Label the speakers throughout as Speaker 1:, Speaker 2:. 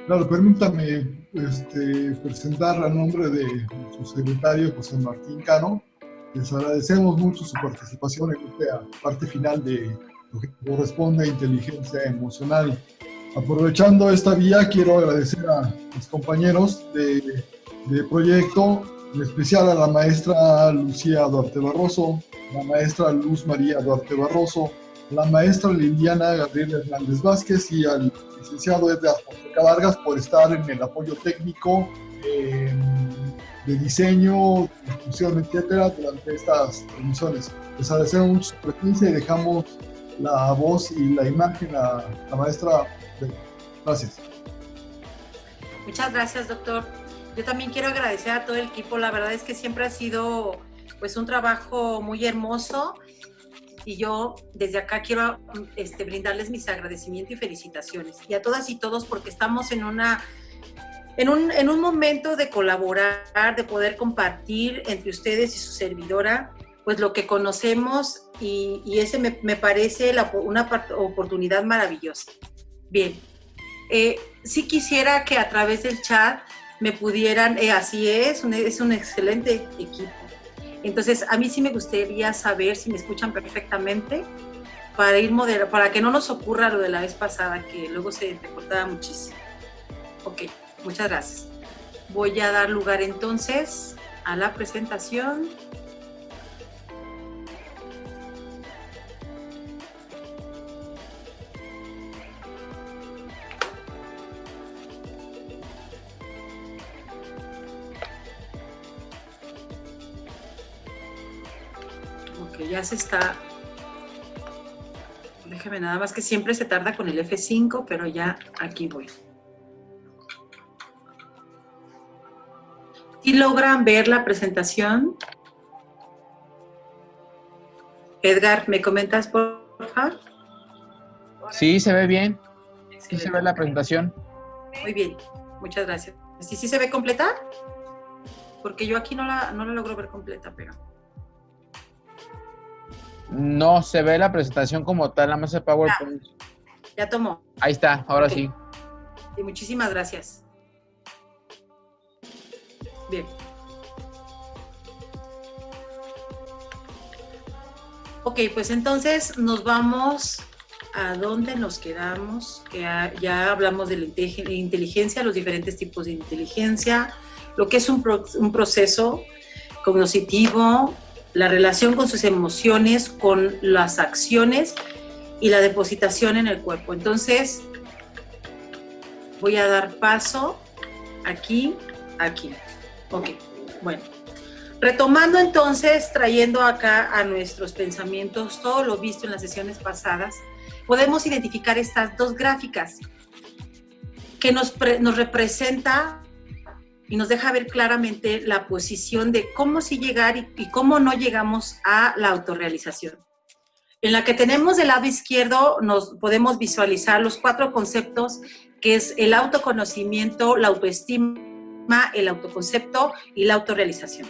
Speaker 1: Claro, permítame presentar a nombre de su secretario José Martín Cano. Les agradecemos mucho su participación en esta parte final de lo que corresponde a inteligencia emocional. Aprovechando esta vía, quiero agradecer a mis compañeros de proyecto, en especial a la maestra Lucía Duarte Barroso, la maestra Luz María Duarte Barroso, la maestra Liliana Gabriela Hernández Vázquez y al licenciado Edgar Fonseca Vargas por estar en el apoyo técnico de diseño, discusión, etcétera, durante estas transmisiones. Les agradecemos mucho su presencia y dejamos la voz y la imagen a la maestra. Gracias.
Speaker 2: Muchas gracias, doctor. Yo también quiero agradecer a todo el equipo. La verdad es que siempre ha sido pues un trabajo muy hermoso y yo desde acá quiero brindarles mis agradecimientos y felicitaciones. Y a todas y todos porque estamos en un momento de colaborar, de poder compartir entre ustedes y su servidora pues lo que conocemos y ese me parece una oportunidad maravillosa. Bien, sí quisiera que a través del chat me pudieran, así es un excelente equipo. Entonces, a mí sí me gustaría saber si me escuchan perfectamente para que no nos ocurra lo de la vez pasada, que luego se entrecortaba muchísimo. Ok, muchas gracias. Voy a dar lugar entonces a la presentación. Ya se está, déjeme nada más que siempre se tarda con el F5, pero ya aquí voy. ¿Sí logran ver la presentación? Edgar, ¿me comentas por favor?
Speaker 3: Sí, se ve bien.
Speaker 2: Excelente.
Speaker 3: Sí se ve la presentación.
Speaker 2: Muy bien, muchas gracias. ¿Sí se ve completa? Porque yo aquí no la logro ver completa, pero...
Speaker 3: No, se ve la presentación como tal, nada más el PowerPoint.
Speaker 2: Ya tomó.
Speaker 3: Ahí está, ahora
Speaker 2: Okay.
Speaker 3: sí.
Speaker 2: Y muchísimas gracias. Bien. Ok, pues entonces nos vamos a dónde nos quedamos. Que ya hablamos de la inteligencia, los diferentes tipos de inteligencia, lo que es un proceso cognitivo, la relación con sus emociones, con las acciones y la depositación en el cuerpo. Entonces, voy a dar paso aquí. Ok, bueno. Retomando entonces, trayendo acá a nuestros pensamientos todo lo visto en las sesiones pasadas, podemos identificar estas dos gráficas que nos representa y nos deja ver claramente la posición de cómo sí llegar y cómo no llegamos a la autorrealización. En la que tenemos del lado izquierdo nos podemos visualizar los 4 conceptos que es el autoconocimiento, la autoestima, el autoconcepto y la autorrealización.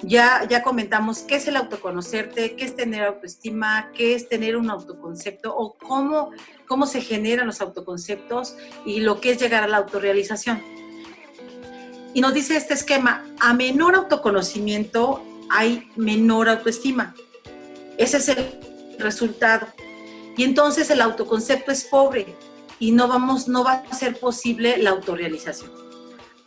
Speaker 2: Ya comentamos qué es el autoconocerte, qué es tener autoestima, qué es tener un autoconcepto o cómo se generan los autoconceptos y lo que es llegar a la autorrealización. Y nos dice este esquema, a menor autoconocimiento hay menor autoestima. Ese es el resultado. Y entonces el autoconcepto es pobre y no va a ser posible la autorrealización.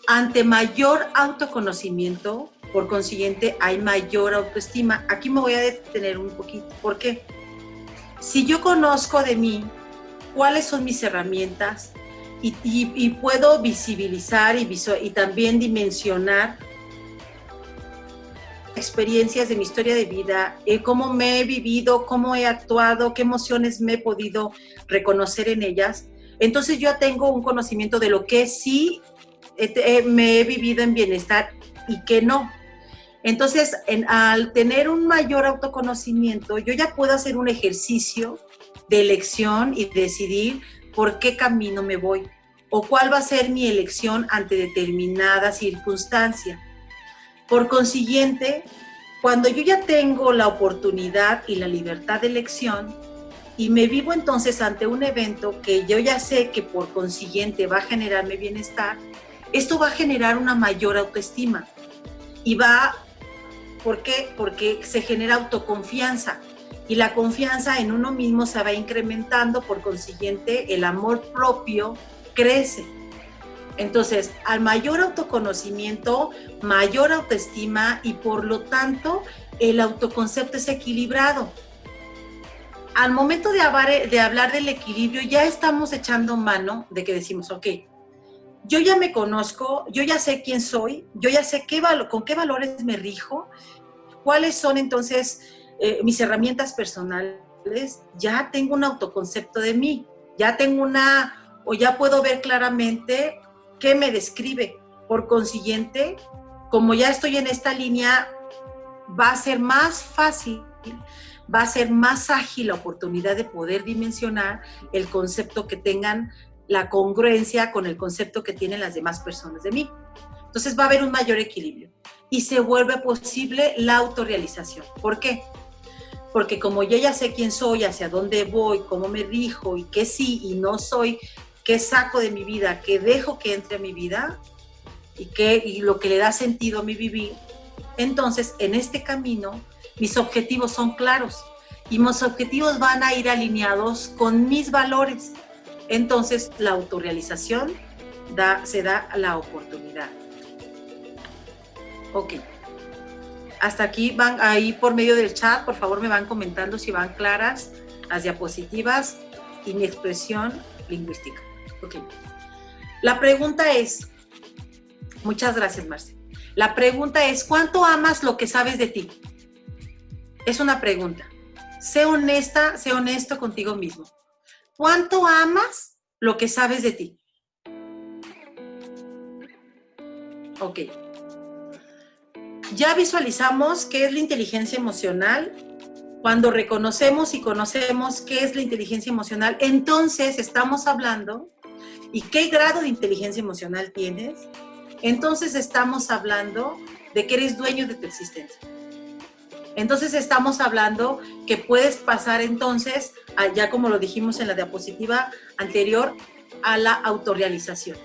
Speaker 2: Ante mayor autoconocimiento, por consiguiente, hay mayor autoestima. Aquí me voy a detener un poquito. ¿Por qué? Si yo conozco de mí cuáles son mis herramientas, y puedo visibilizar y también dimensionar experiencias de mi historia de vida, cómo me he vivido, cómo he actuado, qué emociones me he podido reconocer en ellas. Entonces yo tengo un conocimiento de lo que sí me he vivido en bienestar y que no. Entonces, al tener un mayor autoconocimiento, yo ya puedo hacer un ejercicio de elección y decidir por qué camino me voy o cuál va a ser mi elección ante determinada circunstancia. Por consiguiente, cuando yo ya tengo la oportunidad y la libertad de elección, y me vivo entonces ante un evento que yo ya sé que por consiguiente va a generarme bienestar, esto va a generar una mayor autoestima. Y ¿por qué? Porque se genera autoconfianza. Y la confianza en uno mismo se va incrementando, por consiguiente el amor propio crece. Entonces, al mayor autoconocimiento, mayor autoestima y por lo tanto el autoconcepto es equilibrado. Al momento de hablar del equilibrio, ya estamos echando mano de que decimos, ok, yo ya me conozco, yo ya sé quién soy, yo ya sé con qué valores me rijo, cuáles son entonces mis herramientas personales, ya tengo un autoconcepto de mí, ya puedo ver claramente qué me describe. Por consiguiente, como ya estoy en esta línea, va a ser más fácil, va a ser más ágil la oportunidad de poder dimensionar el concepto que tengan, la congruencia con el concepto que tienen las demás personas de mí. Entonces va a haber un mayor equilibrio y se vuelve posible la autorrealización. ¿Por qué? Porque como yo ya sé quién soy, hacia dónde voy, cómo me rijo y qué sí y no soy, qué saco de mi vida, qué dejo que entre a mi vida y lo que le da sentido a mi vivir, entonces en este camino mis objetivos son claros y mis objetivos van a ir alineados con mis valores. Entonces la autorrealización se da la oportunidad. Ok. Hasta aquí van, ahí por medio del chat, por favor me van comentando si van claras las diapositivas y mi expresión lingüística. Ok. La pregunta es, muchas gracias, Marce. La pregunta es, ¿cuánto amas lo que sabes de ti? Es una pregunta. Sé honesta, sé honesto contigo mismo. ¿Cuánto amas lo que sabes de ti? Ok. Ya visualizamos qué es la inteligencia emocional. Cuando reconocemos y conocemos qué es la inteligencia emocional, entonces estamos hablando, ¿y qué grado de inteligencia emocional tienes? Entonces estamos hablando de que eres dueño de tu existencia. Entonces estamos hablando que puedes pasar entonces, ya como lo dijimos en la diapositiva anterior, a la autorrealización.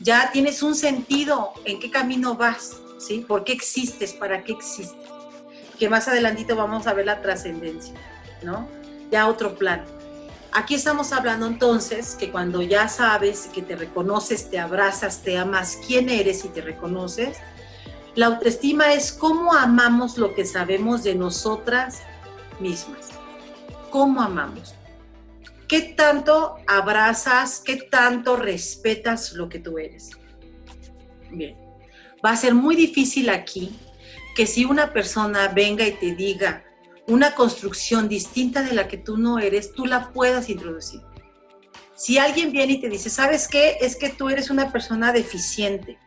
Speaker 2: Ya tienes un sentido en qué camino vas, ¿sí? ¿Por qué existes? ¿Para qué existes? Que más adelantito vamos a ver la trascendencia, ¿no? Ya otro plan. Aquí estamos hablando entonces que cuando ya sabes que te reconoces, te abrazas, te amas, quién eres y te reconoces, la autoestima es cómo amamos lo que sabemos de nosotras mismas. ¿Cómo amamos? ¿Qué tanto abrazas, qué tanto respetas lo que tú eres? Bien, va a ser muy difícil aquí que si una persona venga y te diga una construcción distinta de la que tú no eres, tú la puedas introducir. Si alguien viene y te dice, ¿sabes qué? Es que tú eres una persona deficiente.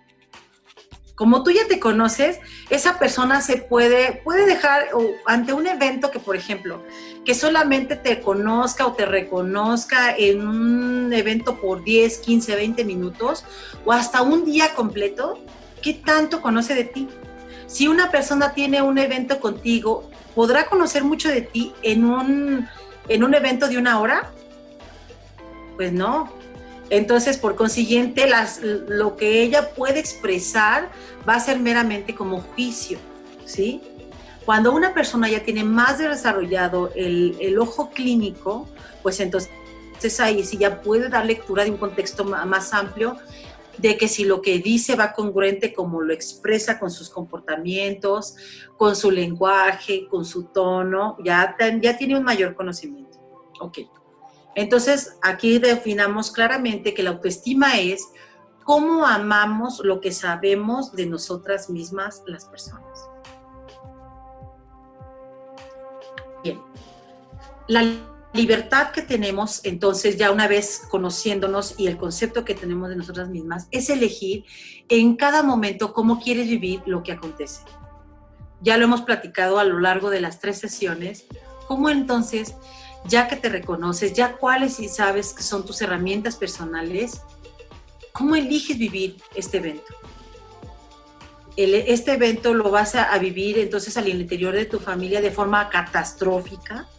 Speaker 2: Como tú ya te conoces, esa persona se puede dejar ante un evento que, por ejemplo, que solamente te conozca o te reconozca en un evento por 10, 15, 20 minutos o hasta un día completo, ¿qué tanto conoce de ti? Si una persona tiene un evento contigo, ¿podrá conocer mucho de ti en un evento de 1 hora? Pues no. Entonces, por consiguiente, lo que ella puede expresar va a ser meramente como juicio, ¿sí? Cuando una persona ya tiene más desarrollado el ojo clínico, pues entonces ahí sí ya puede dar lectura de un contexto más amplio, de que si lo que dice va congruente como lo expresa con sus comportamientos, con su lenguaje, con su tono, ya tiene un mayor conocimiento. Ok. Entonces, aquí definamos claramente que la autoestima es cómo amamos lo que sabemos de nosotras mismas, las personas. Bien. La libertad que tenemos, entonces, ya una vez conociéndonos y el concepto que tenemos de nosotras mismas, es elegir en cada momento cómo quieres vivir lo que acontece. Ya lo hemos platicado a lo largo de las 3 sesiones, cómo entonces, ya que te reconoces, ya cuáles y sabes que son tus herramientas personales, ¿cómo eliges vivir este evento? Este evento lo vas a vivir entonces al interior de tu familia de forma catastrófica,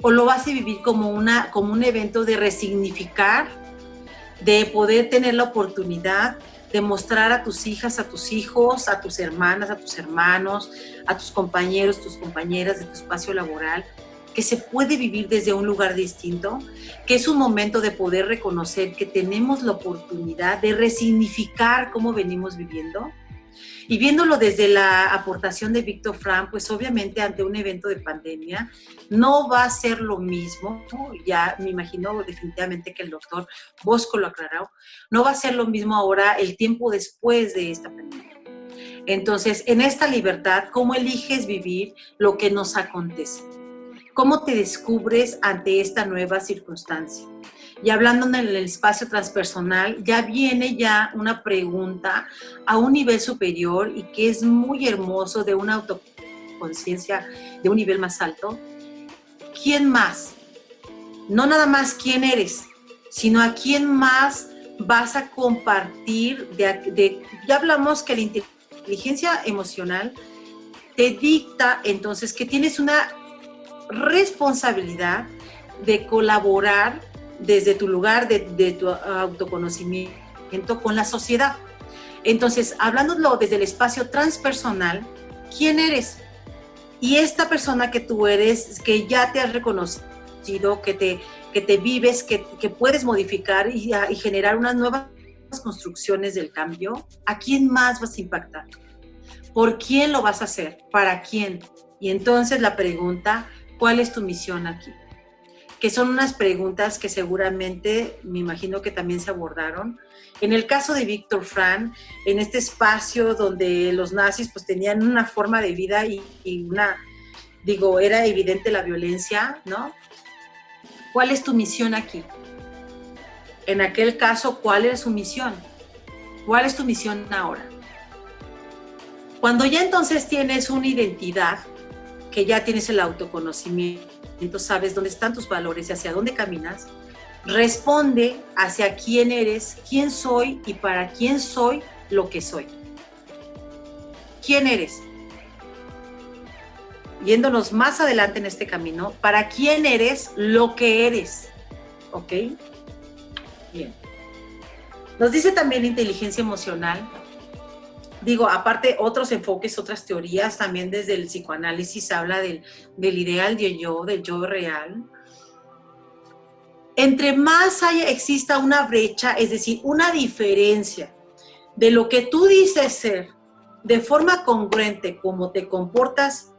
Speaker 2: o lo vas a vivir como un evento de resignificar, de poder tener la oportunidad de mostrar a tus hijas, a tus hijos, a tus hermanas, a tus hermanos, a tus compañeros, tus compañeras de tu espacio laboral, que se puede vivir desde un lugar distinto, que es un momento de poder reconocer que tenemos la oportunidad de resignificar cómo venimos viviendo? Y viéndolo desde la aportación de Víctor Frank, pues obviamente ante un evento de pandemia no va a ser lo mismo, ¿no? Ya me imagino definitivamente que el doctor Bosco lo aclaró, no va a ser lo mismo ahora el tiempo después de esta pandemia. Entonces, en esta libertad, ¿cómo eliges vivir lo que nos acontece? ¿Cómo te descubres ante esta nueva circunstancia? Y hablando en el espacio transpersonal, ya viene una pregunta a un nivel superior y que es muy hermoso, de una autoconciencia de un nivel más alto. ¿Quién más? No nada más quién eres, sino a quién más vas a compartir. Ya hablamos que la inteligencia emocional te dicta entonces que tienes una responsabilidad de colaborar desde tu lugar de tu autoconocimiento con la sociedad. Entonces, hablándolo desde el espacio transpersonal, ¿quién eres? Y esta persona que tú eres, que ya te has reconocido, que te vives, que puedes modificar y generar unas nuevas construcciones del cambio, ¿a quién más vas a impactar? ¿Por quién lo vas a hacer? ¿Para quién? Y entonces la pregunta, ¿cuál es tu misión aquí? Que son unas preguntas que seguramente me imagino que también se abordaron. En el caso de Víctor Frank, en este espacio donde los nazis pues tenían una forma de vida y era evidente la violencia, ¿no? ¿Cuál es tu misión aquí? En aquel caso, ¿cuál es su misión? ¿Cuál es tu misión ahora? Cuando ya entonces tienes una identidad, que ya tienes el autoconocimiento, sabes dónde están tus valores y hacia dónde caminas, responde hacia quién eres, quién soy y para quién soy lo que soy. ¿Quién eres? Yéndonos más adelante en este camino, ¿para quién eres lo que eres? ¿Ok? Bien. Nos dice también la inteligencia emocional. Aparte, otros enfoques, otras teorías, también desde el psicoanálisis habla del ideal del yo real. Entre más exista una brecha, es decir, una diferencia de lo que tú dices ser, de forma congruente, cómo te comportas,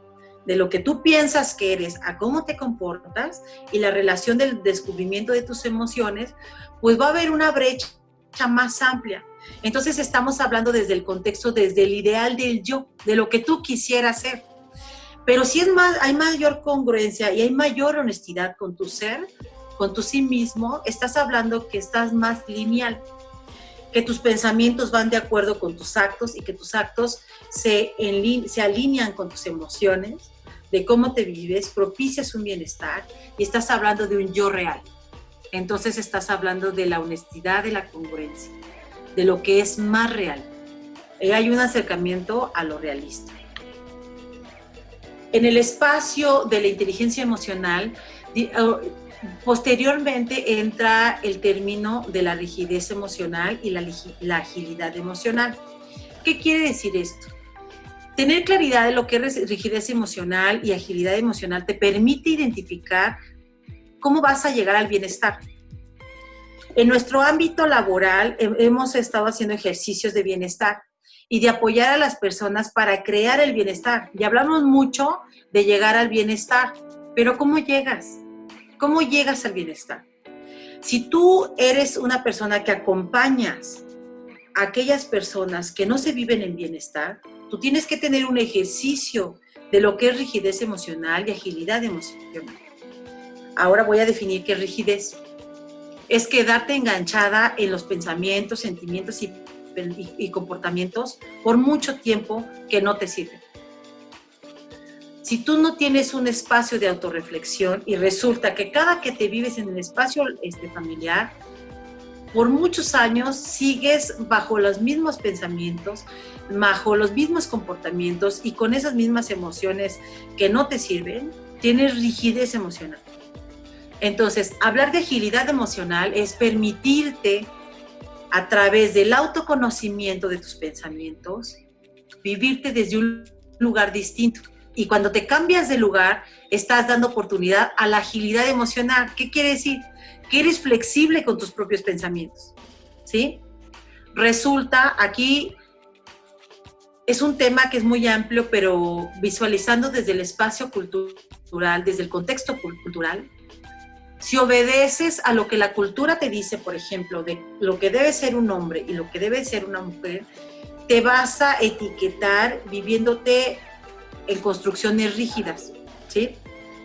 Speaker 2: de lo que tú piensas que eres a cómo te comportas, y la relación del descubrimiento de tus emociones, pues va a haber una brecha más amplia. Entonces estamos hablando desde el contexto, desde el ideal del yo, de lo que tú quisieras ser. Pero si hay mayor congruencia y hay mayor honestidad con tu ser, con tu sí mismo, estás hablando que estás más lineal, que tus pensamientos van de acuerdo con tus actos y que tus actos se alinean con tus emociones, de cómo te vives, propicias un bienestar, y estás hablando de un yo real. Entonces estás hablando de la honestidad, de la congruencia, de lo que es más real. Hay un acercamiento a lo realista. En el espacio de la inteligencia emocional, posteriormente entra el término de la rigidez emocional y la agilidad emocional. ¿Qué quiere decir esto? Tener claridad de lo que es rigidez emocional y agilidad emocional te permite identificar cómo vas a llegar al bienestar. En nuestro ámbito laboral hemos estado haciendo ejercicios de bienestar y de apoyar a las personas para crear el bienestar. Y hablamos mucho de llegar al bienestar, pero ¿cómo llegas? ¿Cómo llegas al bienestar? Si tú eres una persona que acompañas a aquellas personas que no se viven en bienestar, tú tienes que tener un ejercicio de lo que es rigidez emocional y agilidad emocional. Ahora voy a definir qué es rigidez. Es quedarte enganchada en los pensamientos, sentimientos y comportamientos por mucho tiempo que no te sirven. Si tú no tienes un espacio de autorreflexión y resulta que cada que te vives en el espacio familiar, por muchos años sigues bajo los mismos pensamientos, bajo los mismos comportamientos y con esas mismas emociones que no te sirven, tienes rigidez emocional. Entonces, hablar de agilidad emocional es permitirte, a través del autoconocimiento de tus pensamientos, vivirte desde un lugar distinto. Y cuando te cambias de lugar, estás dando oportunidad a la agilidad emocional. ¿Qué quiere decir? Que eres flexible con tus propios pensamientos, ¿sí? Resulta, aquí es un tema que es muy amplio, pero visualizando desde el espacio cultural, desde el contexto cultural, si obedeces a lo que la cultura te dice, por ejemplo, de lo que debe ser un hombre y lo que debe ser una mujer, te vas a etiquetar viviéndote en construcciones rígidas, ¿sí?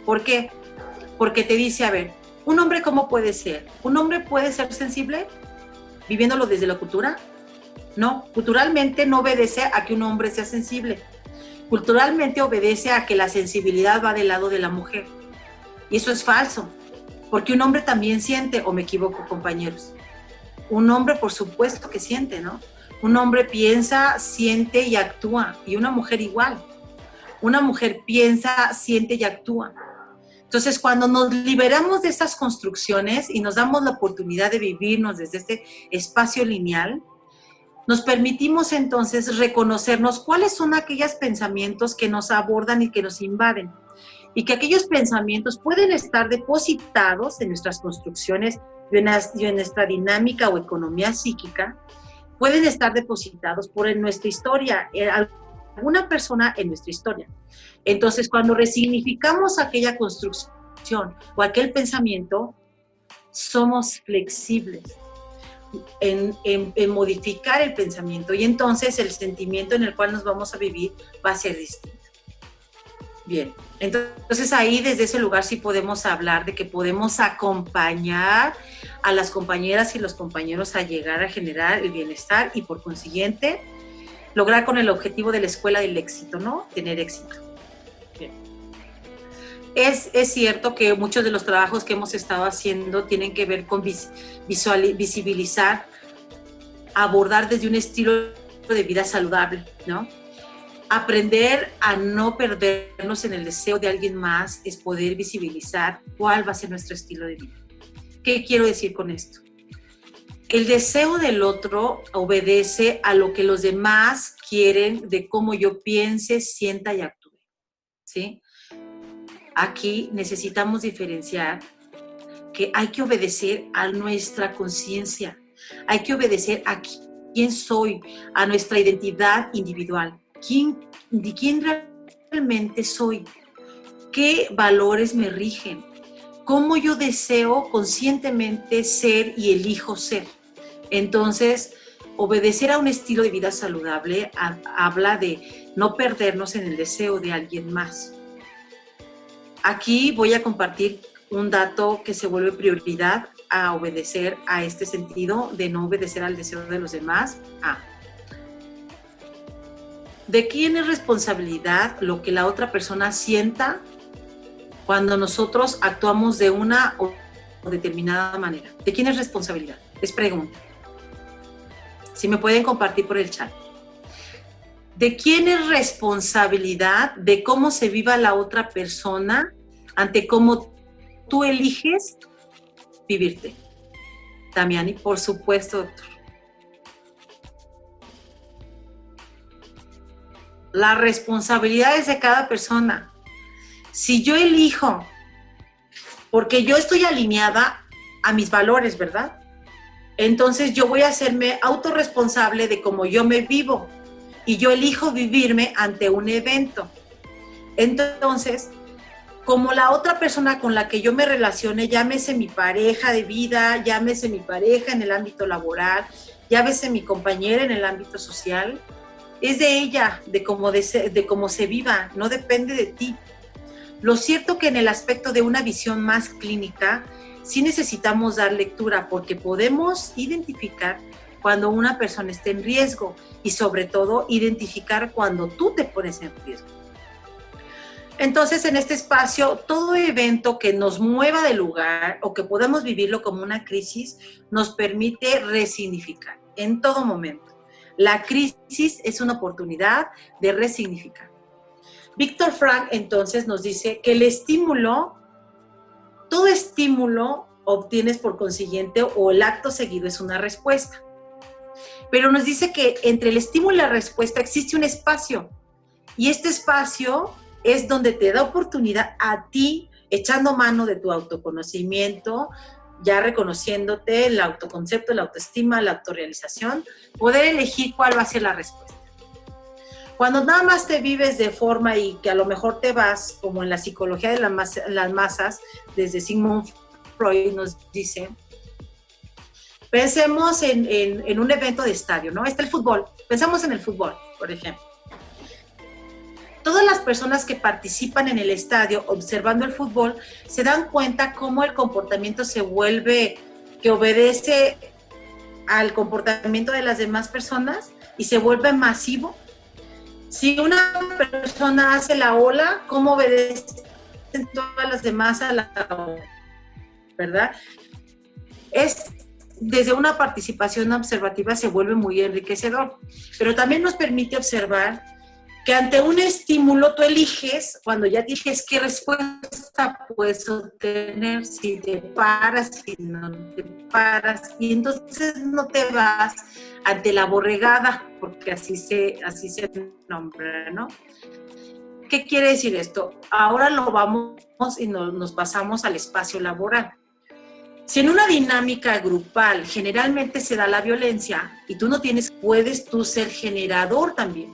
Speaker 2: ¿Por qué? Porque te dice, a ver, ¿un hombre cómo puede ser? ¿Un hombre puede ser sensible viviéndolo desde la cultura? No, culturalmente no obedece a que un hombre sea sensible. Culturalmente obedece a que la sensibilidad va del lado de la mujer. Y eso es falso. Porque un hombre también siente, o me equivoco, compañeros. Un hombre, por supuesto que siente, ¿no? Un hombre piensa, siente y actúa, y una mujer igual. Una mujer piensa, siente y actúa. Entonces, cuando nos liberamos de estas construcciones y nos damos la oportunidad de vivirnos desde este espacio lineal, nos permitimos entonces reconocernos cuáles son aquellos pensamientos que nos abordan y que nos invaden. Y que aquellos pensamientos pueden estar depositados en nuestras construcciones y en nuestra dinámica o economía psíquica, pueden estar depositados por nuestra historia, alguna persona en nuestra historia. Entonces, cuando resignificamos aquella construcción o aquel pensamiento, somos flexibles en modificar el pensamiento, y entonces el sentimiento en el cual nos vamos a vivir va a ser distinto. Bien, entonces ahí desde ese lugar sí podemos hablar de que podemos acompañar a las compañeras y los compañeros a llegar a generar el bienestar y por consiguiente lograr con el objetivo de la escuela del éxito, ¿no? Tener éxito. Bien. Es cierto que muchos de los trabajos que hemos estado haciendo tienen que ver con visibilizar, abordar desde un estilo de vida saludable, ¿no? Aprender a no perdernos en el deseo de alguien más es poder visibilizar cuál va a ser nuestro estilo de vida. ¿Qué quiero decir con esto? El deseo del otro obedece a lo que los demás quieren de cómo yo piense, sienta y actúe, ¿sí? Aquí necesitamos diferenciar que hay que obedecer a nuestra conciencia, hay que obedecer a quién soy, a nuestra identidad individual. ¿De quién realmente soy? ¿Qué valores me rigen? ¿Cómo yo deseo conscientemente ser y elijo ser? Entonces, obedecer a un estilo de vida saludable habla de no perdernos en el deseo de alguien más. Aquí voy a compartir un dato que se vuelve prioridad a obedecer a este sentido de no obedecer al deseo de los demás. ¿De quién es responsabilidad lo que la otra persona sienta cuando nosotros actuamos de una o determinada manera? ¿De quién es responsabilidad? Es pregunta. Si me pueden compartir por el chat. ¿De quién es responsabilidad de cómo se viva la otra persona ante cómo tú eliges vivirte? Damiani, por supuesto, doctor. La responsabilidad es de cada persona. Si yo elijo, porque yo estoy alineada a mis valores, ¿verdad? Entonces yo voy a hacerme autorresponsable de cómo yo me vivo y yo elijo vivirme ante un evento. Entonces, como la otra persona con la que yo me relacione, llámese mi pareja de vida, llámese mi pareja en el ámbito laboral, llámese mi compañera en el ámbito social, es de ella, de cómo se viva, no depende de ti. Lo cierto que en el aspecto de una visión más clínica, sí necesitamos dar lectura porque podemos identificar cuando una persona está en riesgo y sobre todo identificar cuando tú te pones en riesgo. Entonces, en este espacio, todo evento que nos mueva de lugar o que podamos vivirlo como una crisis nos permite resignificar en todo momento. La crisis es una oportunidad de resignificar. Víctor Frank entonces nos dice que el estímulo, todo estímulo obtienes por consiguiente o el acto seguido es una respuesta. Pero nos dice que entre el estímulo y la respuesta existe un espacio. Y este espacio es donde te da oportunidad a ti, echando mano de tu autoconocimiento, ya reconociéndote el autoconcepto, la autoestima, la autorrealización, poder elegir cuál va a ser la respuesta. Cuando nada más te vives de forma y que a lo mejor te vas, como en la psicología de las masas, desde Sigmund Freud nos dice, pensemos en un evento de estadio, ¿no? Está el fútbol, pensamos en el fútbol, por ejemplo. Todas las personas que participan en el estadio observando el fútbol se dan cuenta cómo el comportamiento se vuelve, que obedece al comportamiento de las demás personas y se vuelve masivo. Si una persona hace la ola, ¿cómo obedecen todas las demás a la ola? ¿Verdad? Desde una participación observativa se vuelve muy enriquecedor, pero también nos permite observar que ante un estímulo tú eliges, cuando ya dices qué respuesta puedes obtener, si te paras, si no te paras, y entonces no te vas ante la borregada, porque así se nombra, ¿no? ¿Qué quiere decir esto? Ahora lo vamos y nos pasamos al espacio laboral. Si en una dinámica grupal generalmente se da la violencia y tú no tienes, puedes tú ser generador también.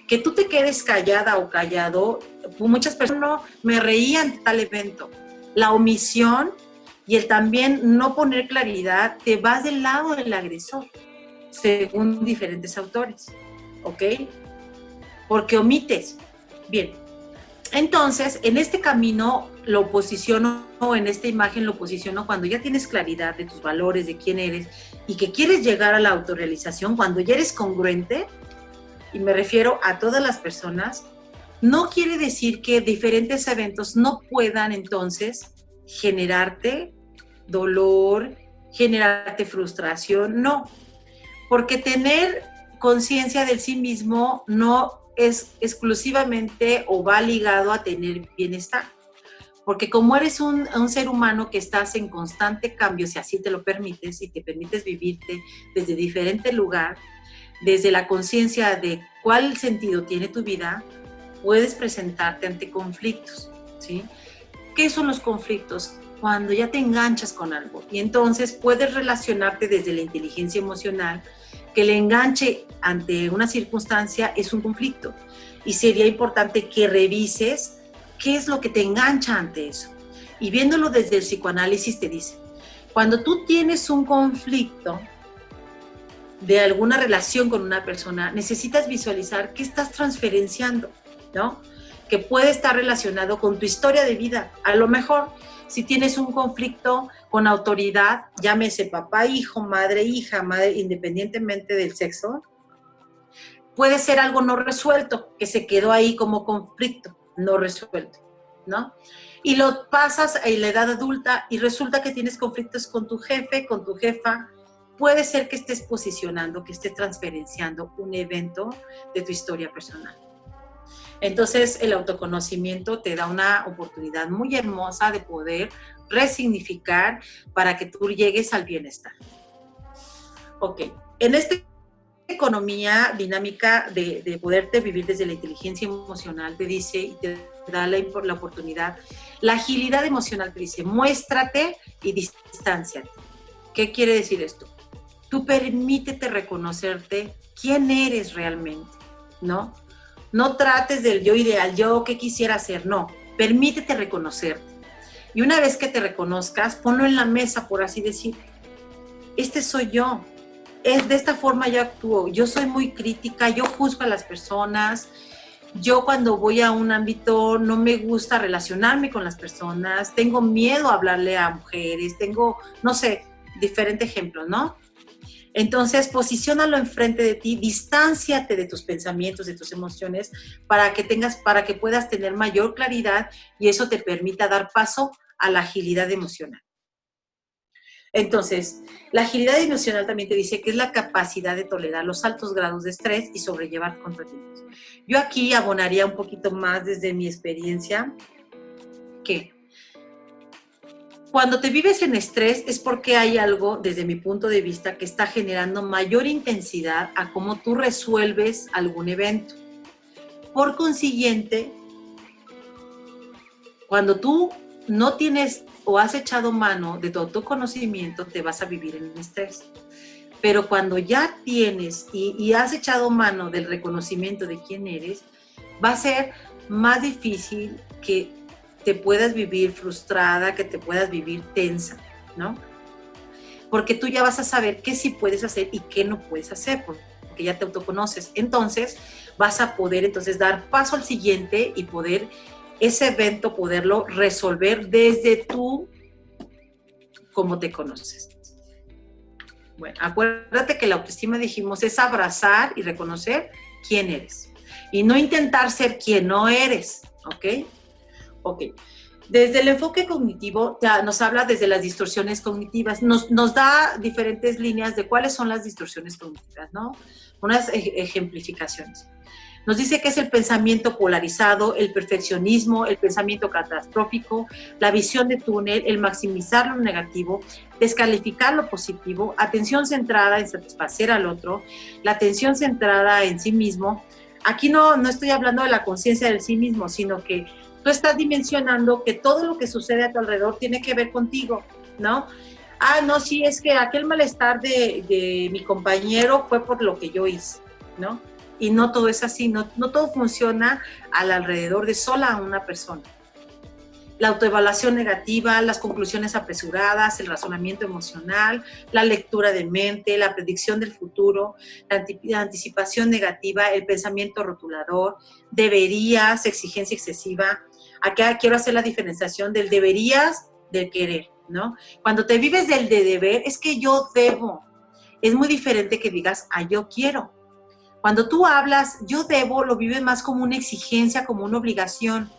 Speaker 2: Que tú te quedes callada o callado, muchas personas no me reían de tal evento. La omisión y el también no poner claridad, te vas del lado del agresor, según diferentes autores, ¿ok? Porque omites. Bien, entonces, en este camino lo posiciono, en esta imagen lo posiciono cuando ya tienes claridad de tus valores, de quién eres y que quieres llegar a la autorrealización, cuando ya eres congruente, y me refiero a todas las personas, no quiere decir que diferentes eventos no puedan entonces generarte dolor, generarte frustración, no, porque tener conciencia de sí mismo no es exclusivamente o va ligado a tener bienestar, porque como eres un ser humano que estás en constante cambio, si así te lo permites y te permites vivirte desde diferente lugar, desde la conciencia de cuál sentido tiene tu vida, puedes presentarte ante conflictos, ¿sí? ¿Qué son los conflictos? Cuando ya te enganchas con algo y entonces puedes relacionarte desde la inteligencia emocional, que el enganche ante una circunstancia es un conflicto y sería importante que revises qué es lo que te engancha ante eso. Y viéndolo desde el psicoanálisis te dice, cuando tú tienes un conflicto de alguna relación con una persona, necesitas visualizar qué estás transferenciando, ¿no? Que puede estar relacionado con tu historia de vida. A lo mejor, si tienes un conflicto con autoridad, llámese papá, hijo, madre, hija, madre, independientemente del sexo, puede ser algo no resuelto, que se quedó ahí como conflicto no resuelto, ¿no? Y lo pasas a la edad adulta y resulta que tienes conflictos con tu jefe, con tu jefa. Puede ser que estés posicionando, que estés transferenciando un evento de tu historia personal. Entonces, el autoconocimiento te da una oportunidad muy hermosa de poder resignificar para que tú llegues al bienestar. Ok, en esta economía dinámica de poderte vivir desde la inteligencia emocional, te dice y te da la oportunidad, la agilidad emocional te dice, muéstrate y distánciate. ¿Qué quiere decir esto? Tú permítete reconocerte quién eres realmente, ¿no? No trates del yo ideal, yo qué quisiera hacer, no. Permítete reconocerte. Y una vez que te reconozcas, ponlo en la mesa, por así decir. Este soy yo. De esta forma yo actúo. Yo soy muy crítica, yo juzgo a las personas. Yo cuando voy a un ámbito no me gusta relacionarme con las personas. Tengo miedo a hablarle a mujeres. Tengo, no sé, diferentes ejemplos, ¿no? Entonces, posiciónalo enfrente de ti, distánciate de tus pensamientos, de tus emociones, para que puedas tener mayor claridad y eso te permita dar paso a la agilidad emocional. Entonces, la agilidad emocional también te dice que es la capacidad de tolerar los altos grados de estrés y sobrellevar contratiempos. Yo aquí abonaría un poquito más desde mi experiencia que Cuando te vives en estrés es porque hay algo, desde mi punto de vista, que está generando mayor intensidad a cómo tú resuelves algún evento. Por consiguiente, cuando tú no tienes o has echado mano de todo tu conocimiento, te vas a vivir en estrés. Pero cuando ya tienes y has echado mano del reconocimiento de quién eres, va a ser más difícil que te puedas vivir frustrada, que te puedas vivir tensa, ¿no? Porque tú ya vas a saber qué sí puedes hacer y qué no puedes hacer, porque ya te autoconoces. Entonces, vas a poder entonces dar paso al siguiente y poder ese evento, poderlo resolver desde tú, como te conoces. Bueno, acuérdate que la autoestima, dijimos, es abrazar y reconocer quién eres. Y no intentar ser quien no eres, ¿ok? Ok. Desde el enfoque cognitivo, ya nos habla desde las distorsiones cognitivas, nos da diferentes líneas de cuáles son las distorsiones cognitivas, ¿no? Unas ejemplificaciones. Nos dice que es el pensamiento polarizado, el perfeccionismo, el pensamiento catastrófico, la visión de túnel, el maximizar lo negativo, descalificar lo positivo, atención centrada en satisfacer al otro, la atención centrada en sí mismo. Aquí no estoy hablando de la conciencia del sí mismo, sino que tú estás dimensionando que todo lo que sucede a tu alrededor tiene que ver contigo, ¿no? Ah, no, sí, es que aquel malestar de mi compañero fue por lo que yo hice, ¿no? Y no todo es así, no todo funciona al alrededor de sola una persona. La autoevaluación negativa, las conclusiones apresuradas, el razonamiento emocional, la lectura de mente, la predicción del futuro, la anticipación negativa, el pensamiento rotulador, deberías, exigencia excesiva. Acá quiero hacer la diferenciación del deberías del querer, ¿no? Cuando te vives del de deber, es que yo debo. Es muy diferente que digas, yo quiero. Cuando tú hablas, yo debo, lo vives más como una exigencia, como una obligación.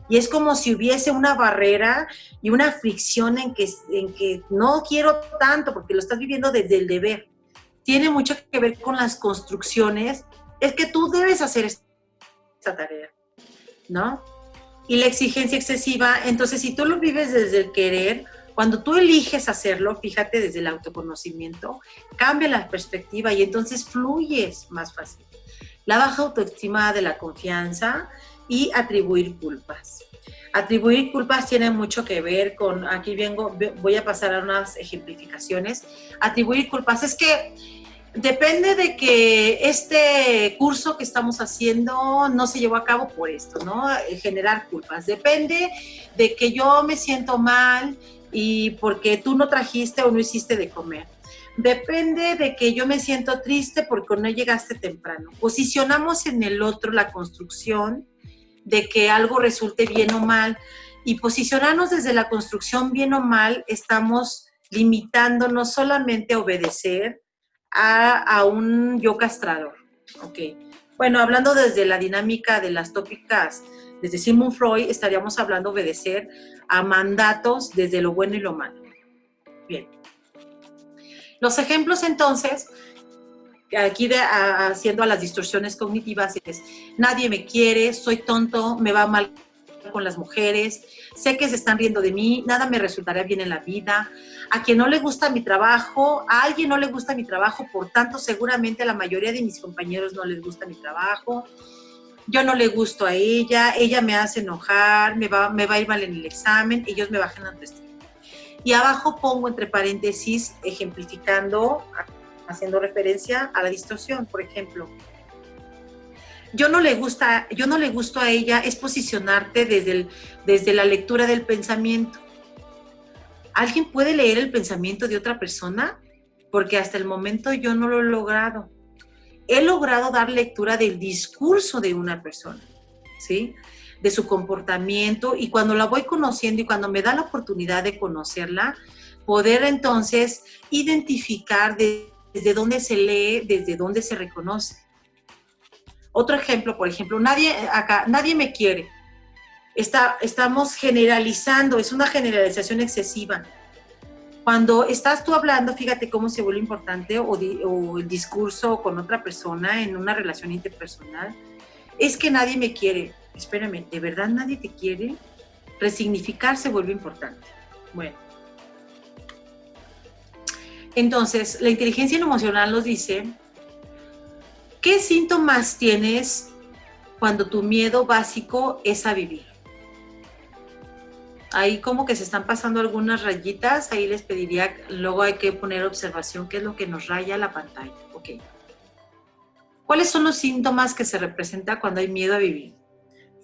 Speaker 2: Y es como si hubiese una barrera y una fricción en que no quiero tanto, porque lo estás viviendo desde el deber. Tiene mucho que ver con las construcciones. Es que tú debes hacer esta tarea, ¿no? Y la exigencia excesiva, entonces si tú lo vives desde el querer, cuando tú eliges hacerlo, fíjate, desde el autoconocimiento, cambia la perspectiva y entonces fluyes más fácil. La baja autoestima de la confianza y atribuir culpas. Atribuir culpas tiene mucho que ver con, aquí voy a pasar a unas ejemplificaciones. Atribuir culpas es que depende de que este curso que estamos haciendo no se llevó a cabo por esto, ¿no? Generar culpas. Depende de que yo me siento mal y porque tú no trajiste o no hiciste de comer. Depende de que yo me siento triste porque no llegaste temprano. Posicionamos en el otro la construcción de que algo resulte bien o mal. Y posicionarnos desde la construcción bien o mal, estamos limitándonos solamente a obedecer a un yo castrador. Ok. Bueno, hablando desde la dinámica de las tópicas, desde Sigmund Freud, estaríamos hablando de obedecer a mandatos desde lo bueno y lo malo. Bien. Los ejemplos, entonces, aquí haciendo a las distorsiones cognitivas, es nadie me quiere, soy tonto, me va mal con las mujeres, sé que se están riendo de mí, nada me resultará bien en la vida, a quien no le gusta mi trabajo, a alguien no le gusta mi trabajo, por tanto seguramente a la mayoría de mis compañeros no les gusta mi trabajo, yo no le gusto a ella me hace enojar, me va a ir mal en el examen, ellos me bajan la autoestima. Y abajo pongo entre paréntesis, ejemplificando, haciendo referencia a la distorsión, por ejemplo. Yo no le gusto a ella, es posicionarte desde la lectura del pensamiento. ¿Alguien puede leer el pensamiento de otra persona? Porque hasta el momento yo no lo he logrado. He logrado dar lectura del discurso de una persona, ¿sí? De su comportamiento, y cuando la voy conociendo y cuando me da la oportunidad de conocerla, poder entonces identificar desde dónde se lee, desde dónde se reconoce. Otro ejemplo, por ejemplo, nadie me quiere. Estamos generalizando, es una generalización excesiva. Cuando estás tú hablando, fíjate cómo se vuelve importante, o el discurso con otra persona en una relación interpersonal, es que nadie me quiere. Espérame, ¿de verdad nadie te quiere? Resignificar se vuelve importante. Bueno, Entonces, la inteligencia emocional nos dice, ¿qué síntomas tienes cuando tu miedo básico es a vivir? Ahí como que se están pasando algunas rayitas, ahí les pediría, luego hay que poner observación, qué es lo que nos raya la pantalla. Ok. ¿Cuáles son los síntomas que se representan cuando hay miedo a vivir?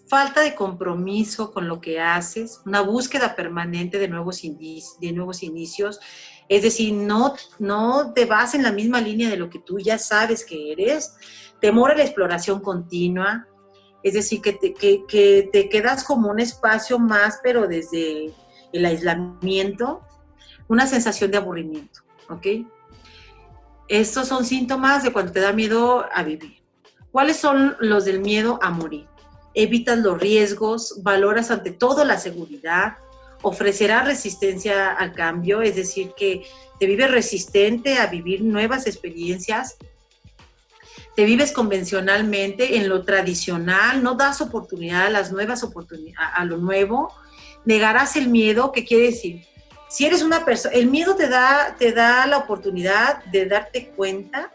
Speaker 2: Falta de compromiso con lo que haces, una búsqueda permanente de nuevos inicios, es decir, no te vas en la misma línea de lo que tú ya sabes que eres, temor a la exploración continua, es decir, que te quedas como un espacio más, pero desde el aislamiento, una sensación de aburrimiento, ¿ok? Estos son síntomas de cuando te da miedo a vivir. ¿Cuáles son los del miedo a morir? Evitas los riesgos, valoras ante todo la seguridad, ofrecerás resistencia al cambio, es decir, que te vives resistente a vivir nuevas experiencias, te vives convencionalmente en lo tradicional, no das oportunidad a las nuevas oportunidades, a lo nuevo, negarás el miedo, ¿qué quiere decir? Si eres una persona, el miedo te da la oportunidad de darte cuenta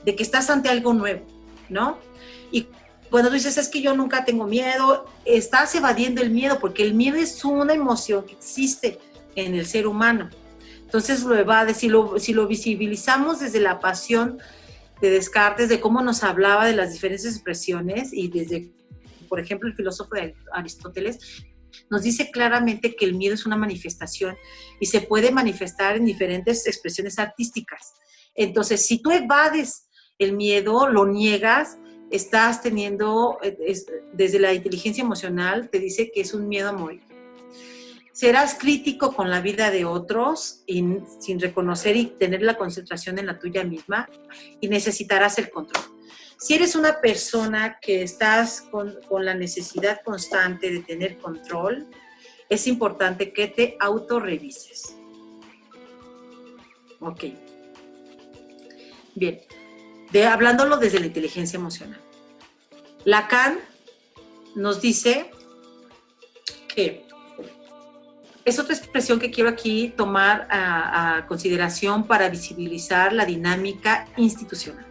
Speaker 2: de que estás ante algo nuevo, ¿no? Y cuando tú dices, es que yo nunca tengo miedo, estás evadiendo el miedo, porque el miedo es una emoción que existe en el ser humano. Entonces lo evades, si lo visibilizamos desde la pasión de Descartes, de cómo nos hablaba de las diferentes expresiones, y desde, por ejemplo, el filósofo de Aristóteles, nos dice claramente que el miedo es una manifestación y se puede manifestar en diferentes expresiones artísticas. Entonces, si tú evades el miedo, lo niegas, estás teniendo, desde la inteligencia emocional, te dice que es un miedo a morir. Serás crítico con la vida de otros sin reconocer y tener la concentración en la tuya misma, y necesitarás el control. Si eres una persona que estás con la necesidad constante de tener control, es importante que te autorrevises. Ok. Bien. Hablándolo desde la inteligencia emocional. Lacan nos dice que es otra expresión que quiero aquí tomar a consideración para visibilizar la dinámica institucional.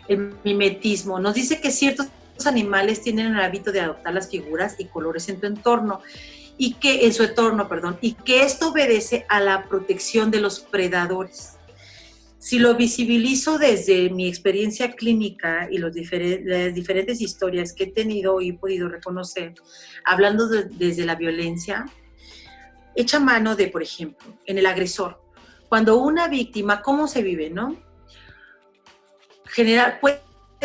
Speaker 2: El mimetismo nos dice que ciertos animales tienen el hábito de adoptar las figuras y colores en tu entorno, y que esto obedece a la protección de los predadores. Si lo visibilizo desde mi experiencia clínica y las diferentes historias que he tenido y he podido reconocer, hablando desde la violencia, echa mano de, por ejemplo, en el agresor. Cuando una víctima, ¿cómo se vive, no? Puede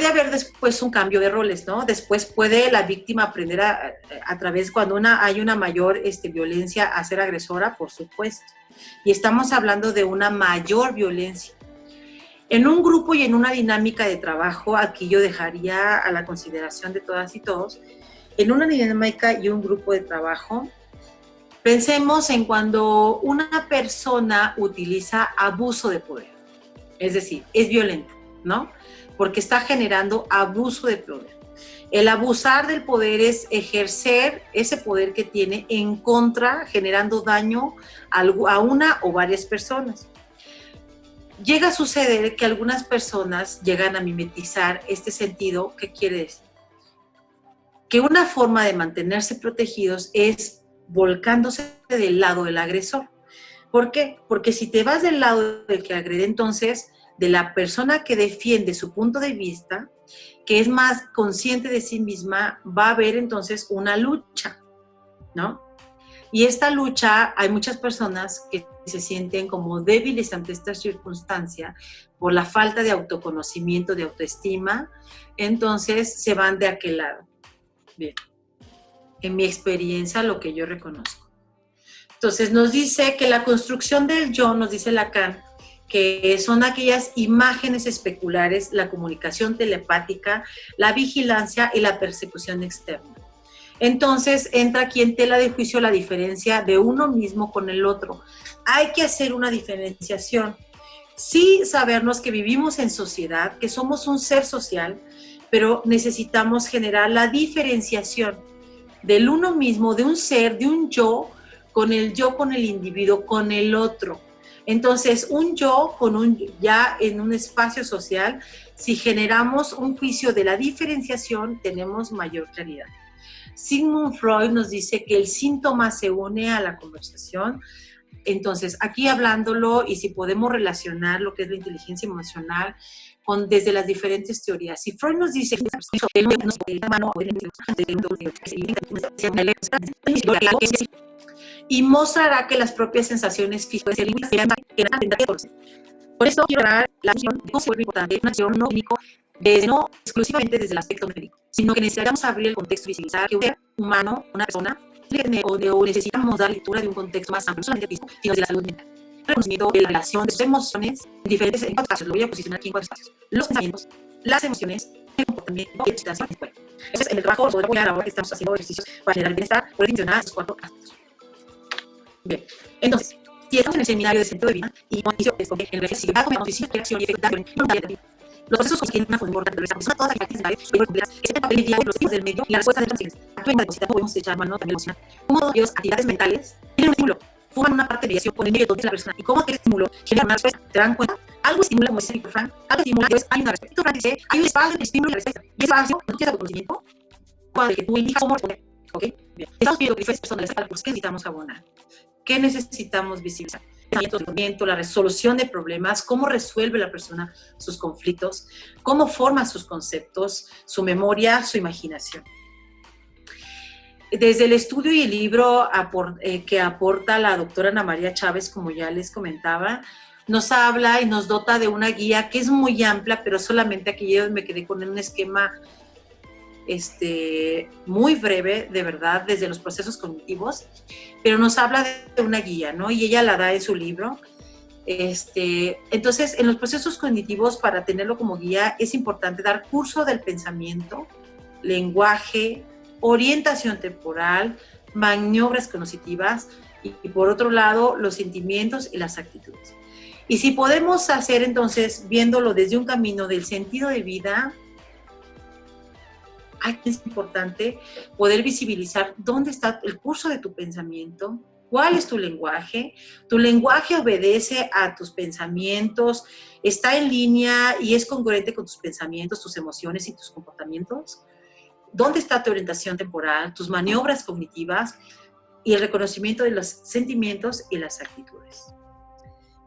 Speaker 2: haber después un cambio de roles, ¿no? Después puede la víctima aprender a través, cuando hay una mayor violencia, a ser agresora, por supuesto. Y estamos hablando de una mayor violencia. En un grupo y en una dinámica de trabajo, aquí yo dejaría a la consideración de todas y todos, en una dinámica y un grupo de trabajo, pensemos en cuando una persona utiliza abuso de poder, es decir, es violenta, ¿no? Porque está generando abuso de poder. El abusar del poder es ejercer ese poder que tiene en contra, generando daño a una o varias personas. Llega a suceder que algunas personas llegan a mimetizar este sentido. ¿Qué quiere decir? Que una forma de mantenerse protegidos es volcándose del lado del agresor. ¿Por qué? Porque si te vas del lado del que agrede, entonces, de la persona que defiende su punto de vista, que es más consciente de sí misma, va a haber entonces una lucha, ¿no? Y esta lucha, hay muchas personas que se sienten como débiles ante esta circunstancia por la falta de autoconocimiento, de autoestima, entonces se van de aquel lado. Bien, en mi experiencia, lo que yo reconozco. Entonces nos dice que la construcción del yo, nos dice Lacan, que son aquellas imágenes especulares, la comunicación telepática, la vigilancia y la persecución externa. Entonces entra aquí en tela de juicio la diferencia de uno mismo con el otro. Hay que hacer una diferenciación. Sí, sabernos que vivimos en sociedad, que somos un ser social, pero necesitamos generar la diferenciación del uno mismo, de un ser, de un yo con el individuo, con el otro. Entonces, un yo ya en un espacio social, si generamos un juicio de la diferenciación, tenemos mayor claridad. Sigmund Freud nos dice que el síntoma se une a la conversación. Entonces, aquí hablándolo y si podemos relacionar lo que es la inteligencia emocional desde las diferentes teorías. Si Freud nos dice que el humano y mostrará que las propias sensaciones físicas se limitan. Por eso quiero hablar la acción de cómo se vuelve importante una acción no único, no exclusivamente desde el aspecto médico, sino que necesitamos abrir el contexto y visibilizar que un ser humano, una persona, o necesitamos dar lectura de un contexto más amplio, no solamente físico, sino de la salud mental. El reconocimiento de la relación de sus emociones en diferentes espacios, lo voy a posicionar aquí en 4 espacios. Los pensamientos, las emociones, el comportamiento y la excitación del cuerpo. Entonces, en el trabajo, lo voy a ahora que estamos haciendo ejercicios para generar bienestar, poder mencionar esos 4 aspectos. Bien, entonces, si estamos en el seminario de sentido de vida y con inicio en el ejercicio, reacción y efecto los procesos contienen una función importante de la persona, todas las actividades mentales, el papel diario, los tipos del medio y la respuesta de las emociones. Actúen de cosita, podemos echar mano también emocional. Cómo ellos, actividades mentales, tienen un estímulo, forman una parte de mediación con el medio de la persona y cómo aquel estímulo genera una respuesta. ¿Te dan cuenta? Algo estimula, como dice Víctor Frank, algo estimula, entonces hay una respuesta. Víctor Frank dice, hay un espacio entre el estímulo y la respuesta. Y ese espacio, cuando tú quieras autoconocimiento, cuando tú elijas cómo responder. ¿Ok? Bien. Estamos viendo que diferentes personas les ¿qué necesitamos abonar? ¿Qué necesitamos visibilizar? La resolución de problemas, cómo resuelve la persona sus conflictos, cómo forma sus conceptos, su memoria, su imaginación. Desde el estudio y el libro que aporta la doctora Ana María Chávez, como ya les comentaba, nos habla y nos dota de una guía que es muy amplia, pero solamente aquí yo me quedé con un esquema muy breve, de verdad, desde los procesos cognitivos, pero nos habla de una guía, ¿no? Y ella la da en su libro. Entonces, en los procesos cognitivos, para tenerlo como guía, es importante dar curso del pensamiento, lenguaje, orientación temporal, maniobras cognitivas y por otro lado, los sentimientos y las actitudes. Y si podemos hacer, entonces, viéndolo desde un camino del sentido de vida, aquí es importante poder visibilizar dónde está el curso de tu pensamiento, cuál es tu lenguaje obedece a tus pensamientos, está en línea y es congruente con tus pensamientos, tus emociones y tus comportamientos. ¿Dónde está tu orientación temporal, tus maniobras cognitivas y el reconocimiento de los sentimientos y las actitudes?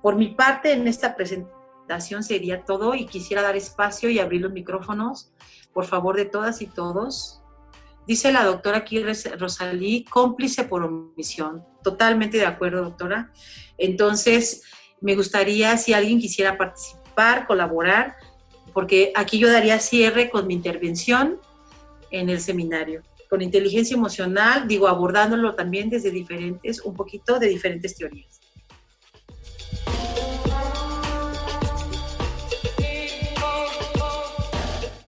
Speaker 2: Por mi parte, en esta presentación sería todo y quisiera dar espacio y abrir los micrófonos, por favor, de todas y todos. Dice la doctora aquí, Rosalí, cómplice por omisión. Totalmente de acuerdo, doctora. Entonces, me gustaría, si alguien quisiera participar, colaborar, porque aquí yo daría cierre con mi intervención en el seminario. Con inteligencia emocional, abordándolo también desde un poquito de diferentes teorías.